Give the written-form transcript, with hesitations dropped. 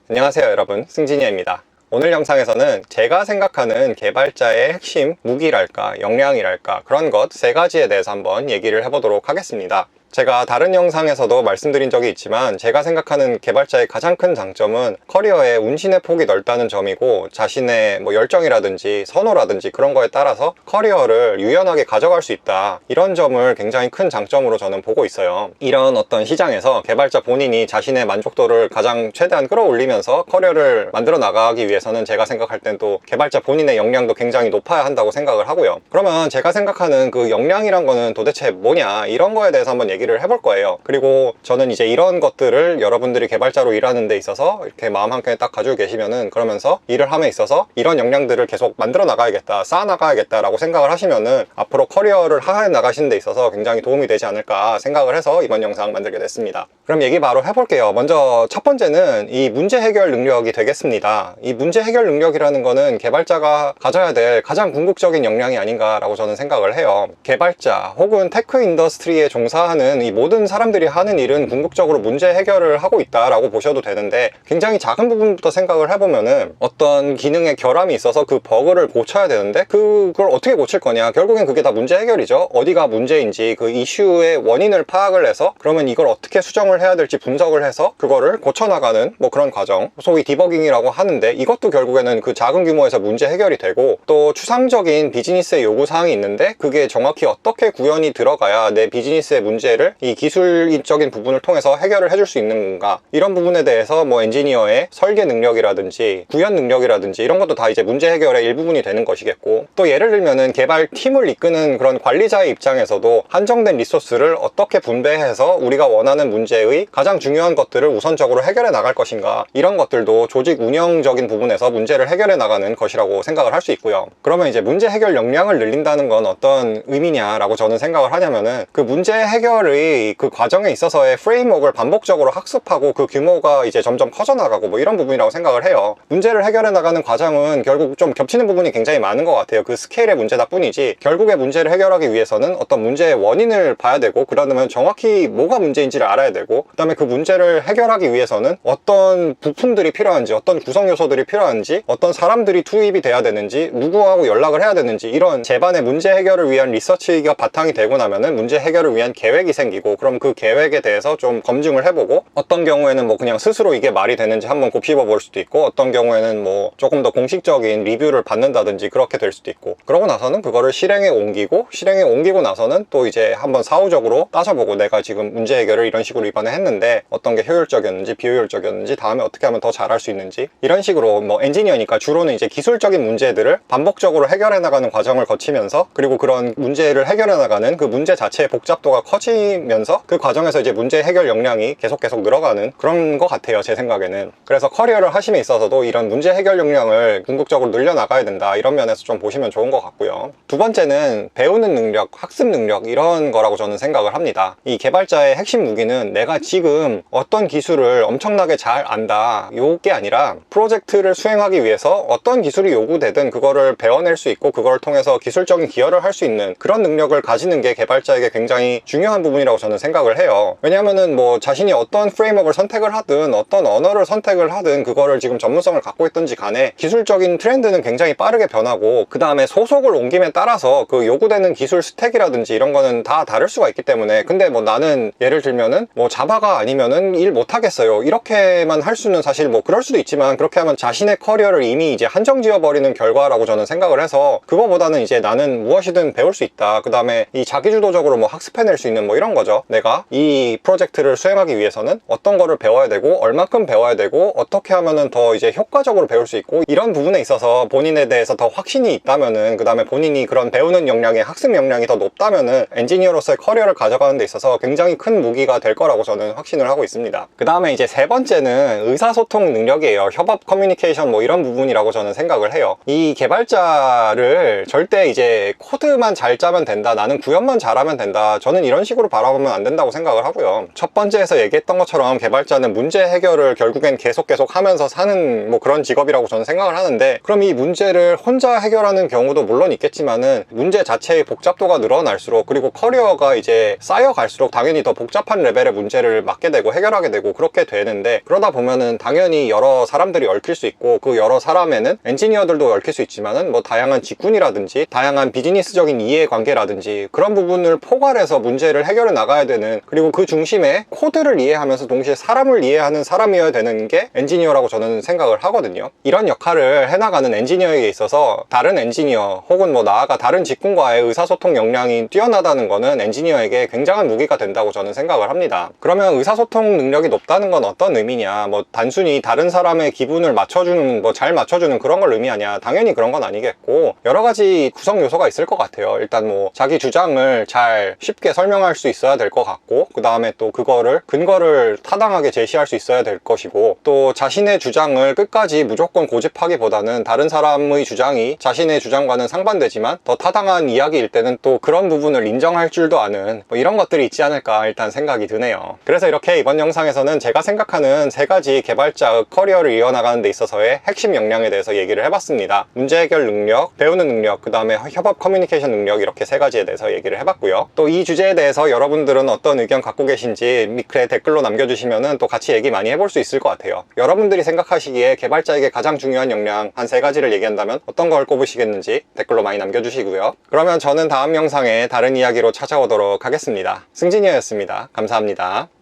안녕하세요 여러분, 승진이입니다. 오늘 영상에서는 제가 생각하는 개발자의 핵심 무기랄까 역량이랄까 그런 것 세 가지에 대해서 한번 얘기를 해보도록 하겠습니다. 제가 다른 영상에서도 말씀드린 적이 있지만 제가 생각하는 개발자의 가장 큰 장점은 커리어의 운신의 폭이 넓다는 점이고, 자신의 열정이라든지 선호라든지 그런 거에 따라서 커리어를 유연하게 가져갈 수 있다, 이런 점을 굉장히 큰 장점으로 저는 보고 있어요. 이런 어떤 시장에서 개발자 본인이 자신의 만족도를 가장 최대한 끌어올리면서 커리어를 만들어 나가기 위해서는 제가 생각할 땐 또 개발자 본인의 역량도 굉장히 높아야 한다고 생각을 하고요. 그러면 제가 생각하는 그 역량이란 거는 도대체 뭐냐, 이런 거에 대해서 한번 얘기를 해볼 거예요. 그리고 저는 이제 이런 것들을 여러분들이 개발자로 일하는 데 있어서 이렇게 마음 한켠에 딱 가지고 계시면은, 그러면서 일을 함에 있어서 이런 역량들을 계속 만들어 나가야겠다, 쌓아 나가야겠다 라고 생각을 하시면은 앞으로 커리어를 하해 나가시는 데 있어서 굉장히 도움이 되지 않을까 생각을 해서 이번 영상 만들게 됐습니다. 그럼 얘기 바로 해볼게요. 먼저 첫 번째는 이 문제 해결 능력이 되겠습니다. 이 문제 해결 능력이라는 거는 개발자가 가져야 될 가장 궁극적인 역량이 아닌가 라고 저는 생각을 해요. 개발자 혹은 테크 인더스트리에 종사하는 이 모든 사람들이 하는 일은 궁극적으로 문제 해결을 하고 있다라고 보셔도 되는데, 굉장히 작은 부분부터 생각을 해보면은 어떤 기능에 결함이 있어서 그 버그를 고쳐야 되는데 그걸 어떻게 고칠 거냐, 결국엔 그게 다 문제 해결이죠. 어디가 문제인지 그 이슈의 원인을 파악을 해서 그러면 이걸 어떻게 수정을 해야 될지 분석을 해서 그거를 고쳐나가는 그런 과정, 소위 디버깅이라고 하는데, 이것도 결국에는 그 작은 규모에서 문제 해결이 되고, 또 추상적인 비즈니스의 요구사항이 있는데 그게 정확히 어떻게 구현이 들어가야 내 비즈니스의 문제를 이 기술적인 부분을 통해서 해결을 해줄 수 있는 건가, 이런 부분에 대해서 엔지니어의 설계 능력이라든지 구현 능력이라든지 이런 것도 다 이제 문제 해결의 일부분이 되는 것이겠고, 또 예를 들면은 개발팀을 이끄는 그런 관리자의 입장에서도 한정된 리소스를 어떻게 분배해서 우리가 원하는 문제의 가장 중요한 것들을 우선적으로 해결해 나갈 것인가, 이런 것들도 조직 운영적인 부분에서 문제를 해결해 나가는 것이라고 생각을 할 수 있고요. 그러면 이제 문제 해결 역량을 늘린다는 건 어떤 의미냐라고 저는 생각을 하냐면은, 그 문제 해결의 그 과정에 있어서의 프레임워크를 반복적으로 학습하고 그 규모가 이제 점점 커져나가고 이런 부분이라고 생각을 해요. 문제를 해결해 나가는 과정은 결국 좀 겹치는 부분이 굉장히 많은 것 같아요. 그 스케일의 문제다 뿐이지, 결국에 문제를 해결하기 위해서는 어떤 문제의 원인을 봐야 되고, 그러면 정확히 뭐가 문제인지를 알아야 되고, 그 다음에 그 문제를 해결하기 위해서는 어떤 부품들이 필요한지, 어떤 구성 요소들이 필요한지, 어떤 사람들이 투입이 돼야 되는지, 누구하고 연락을 해야 되는지, 이런 제반의 문제 해결을 위한 리서치가 바탕이 되고 나면은 문제 해결을 위한 계획이 생기고, 그럼 그 계획에 대해서 좀 검증을 해보고, 어떤 경우에는 그냥 스스로 이게 말이 되는지 한번 곱씹어 볼 수도 있고, 어떤 경우에는 조금 더 공식적인 리뷰를 받는다든지 그렇게 될 수도 있고, 그러고 나서는 그거를 실행에 옮기고 나서는 또 이제 한번 사후적으로 따져보고, 내가 지금 문제 해결을 이런 식으로 이번에 했는데 어떤 게 효율적이었는지 비효율적이었는지, 다음에 어떻게 하면 더 잘할 수 있는지, 이런 식으로 엔지니어니까 주로는 이제 기술적인 문제들을 반복적으로 해결해 나가는 과정을 거치면서, 그리고 그런 문제를 해결해 나가는 그 문제 자체의 복잡도가 커지면서 그 과정에서 이제 문제 해결 역량이 계속 늘어가는 그런 것 같아요, 제 생각에는. 그래서 커리어를 하심에 있어서도 이런 문제 해결 역량을 궁극적으로 늘려나가야 된다, 이런 면에서 좀 보시면 좋은 것 같고요. 두 번째는 배우는 능력, 학습 능력, 이런 거라고 저는 생각을 합니다. 이 개발자의 핵심 무기는 내가 지금 어떤 기술을 엄청나게 잘 안다, 요게 아니라 프로젝트를 수행하기 위해서 어떤 기술이 요구되든 그거를 배워낼 수 있고, 그걸 통해서 기술적인 기여를 할 수 있는 그런 능력을 가지는 게 개발자에게 굉장히 중요한 부분이라고 저는 생각을 해요. 왜냐하면은 자신이 어떤 프레임워크를 선택을 하든 어떤 언어를 선택을 하든 그거를 지금 전문성을 갖고 있든지 간에 기술적인 트렌드는 굉장히 빠르게 변하고, 그 다음에 소속을 옮김에 따라서 그 요구되는 기술 스택이라든지 이런 거는 다 다를 수가 있기 때문에, 근데 나는 예를 들면은 자바가 아니면은 일 못하겠어요, 이렇게만 할 수는 사실 그럴 수도 있지만, 그렇게 하면 자신의 커리어를 이미 이제 한정 지어버리는 결과라고 저는 생각을 해서, 그거보다는 이제 나는 무엇이든 배울 수 있다, 그 다음에 이 자기주도적으로 해낼 수 있는 이런 거죠. 내가 이 프로젝트를 수행하기 위해서는 어떤 거를 배워야 되고, 얼만큼 배워야 되고, 어떻게 하면은 더 이제 효과적으로 배울 수 있고, 이런 부분에 있어서 본인에 대해서 더 확신이 있다면은, 그 다음에 본인이 그런 배우는 역량의 학습 역량이 더 높다면은 엔지니어로서의 커리어를 가져가는 데 있어서 굉장히 큰 무기가 될 거라고 저는 확신을 하고 있습니다. 그 다음에 이제 세 번째는 의사소통 능력이에요. 협업, 커뮤니케이션 이런 부분이라고 저는 생각을 해요. 이 개발자를 절대 이제 코드만 잘 짜면 된다, 나는 구현만 잘하면 된다, 저는 이런 식으로 바라보면 안 된다고 생각을 하고요. 첫 번째에서 얘기했던 것처럼 개발자는 문제 해결을 결국엔 계속 하면서 사는 뭐 그런 직업이라고 저는 생각을 하는데, 그럼 이 문제를 혼자 해결하는 경우도 물론 있겠지만은 문제 자체의 복잡도가 늘어날수록, 그리고 커리어가 이제 쌓여갈수록 당연히 더 복잡한 레벨의 문제를 맡게 되고 해결하게 되고 그렇게 되는데, 그러다 보면은 당연히 여러 사람들이 얽힐 수 있고, 그 여러 사람에는 엔지니어들도 얽힐 수 있지만은 뭐 다양한 직군이라든지 다양한 비즈니스적인 이해관계라든지 그런 부분을 포괄해서 문제를 해결해 나가야 되는, 그리고 그 중심에 코드를 이해하면서 동시에 사람을 이해하는 사람이어야 되는 게 엔지니어라고 저는 생각을 하거든요. 이런 역할을 해나가는 엔지니어에게 있어서 다른 엔지니어 혹은 뭐 나아가 다른 직군과의 의사소통 역량이 뛰어나다는 거는 엔지니어에게 굉장한 무기가 된다고 저는 생각을 합니다. 그러면 의사소통 능력이 높다는 건 어떤 의미냐, 뭐 단순히 다른 사람의 기분을 맞춰주는, 뭐 잘 맞춰주는 그런 걸 의미하냐, 당연히 그런 건 아니겠고 여러 가지 구성 요소가 있을 것 같아요. 일단 뭐 자기 주장을 잘 쉽게 설명할 수 있어야 될 것 같고, 그 다음에 또 그거를 근거를 타당하게 제시할 수 있어야 될 것이고, 또 자신의 주장을 끝까지 무조건 고집하기보다는 다른 사람의 주장이 자신의 주장과는 상반되지만 더 타당한 이야기일 때는 또 그런 부분을 인정할 줄도 아는, 뭐 이런 것들이 있지 않을까 일단 생각이 드네요. 그래서 이렇게 이번 영상에서는 제가 생각하는 3가지 개발자의 커리어를 이어나가는 데 있어서의 핵심 역량에 대해서 얘기를 해봤습니다. 문제 해결 능력, 배우는 능력, 그 다음에 협업 커뮤니케이션 능력, 이렇게 3가지에 대해서 얘기를 해봤고요. 또 이 주제에 대해서 여러분들은 어떤 의견 갖고 계신지 밑에 댓글로 남겨주시면은 또 같이 얘기 많이 해볼 수 있을 것 같아요. 여러분들이 생각하시기에 개발자에게 가장 중요한 역량 한 3가지를 얘기한다면 어떤 걸 꼽으시겠는지 댓글로 많이 남겨주시고요. 그러면 저는 다음 영상에 다른 이야기로 찾아오도록 하겠습니다. 승진이었습니다. 감사합니다.